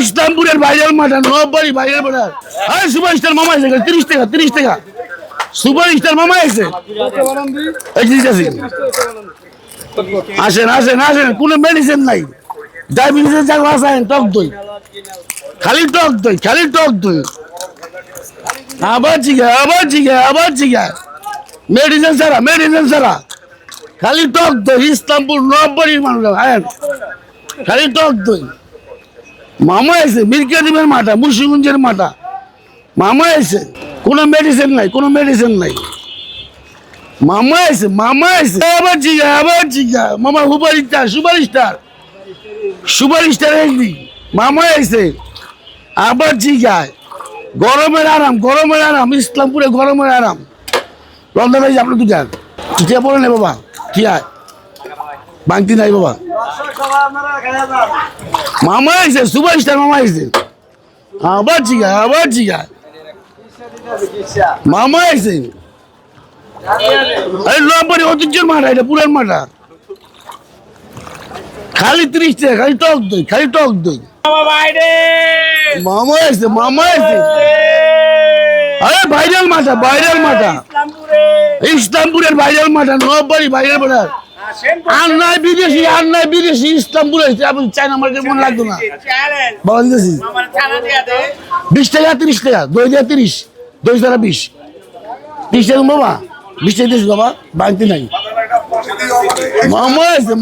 ইসলামপুরের viral মাঠা নবাড়ি viral মাঠা আরে সুপারস্টার মামা এসে 30 টাকা সুপারস্টার মামা এসে আসেন কোনো মেডিসিন নাই ডায়াবেটিসের জায়গা আসেন টক দই খালি টক দই আবার জিগা মেডিসিন ছাড়া খালি টক দই ইসলামপুর নবাড়ির মানুষ আয়েন খালি টক দই মামা এসে মিরকাদিমের মাথা মুন্সিগঞ্জের মাথা মামা এসে কোনো মেডিসিন নাই মামা এসে আবার জিগা মামা সুপারস্টার একদিন মামা এসে আবার জিগায় গরমের আরাম ইসলামপুরে গরমের আরাম রন্ধা ভাই আপনার দুটার টিয়া পড়ে নেই বাবা টিয়া বাংতি নাই বাবা মামা এসে সুপারস্টার মামা এসে আবার জিগা মামা এসে আরে নবাড়ি ঐতিহ্যের মাঠা এটা পুরান মাঠা খালি 30 টাকা খালি টক দই মামা এসে আরে ভাইরাল মাঠা ইসলামপুরের ভাইরাল মাঠা নবাড়ি ভাইরাল মাঠা আর নাই বিদেশি ইসলামপুরে আপনি চায়না মার্কেট মনে লাগতো না বাবা দিতেছি 20 টাকা 30 টাকা দই দেওয়া 30 দই দ্বারা 20 টাকা বাবা 20 টাকা দিয়েছি বাবা বাংতি নাই মামা এসে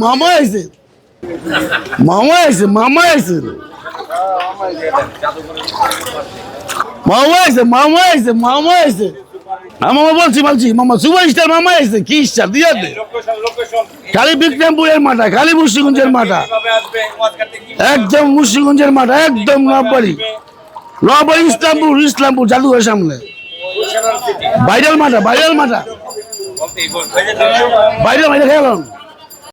মামা বলছি মামা সুপারস্টার মামা এসে কি ইচ্ছা দিয়ে দে খালি বিক্রমপুরের মাঠা খালি মুন্সিগঞ্জের মাঠা একদম মুন্সিগঞ্জের মাঠা একদম নবাড়ি ইসলামপুর জাদুঘরের সামনে ভাইরাল মাঠা খেলাম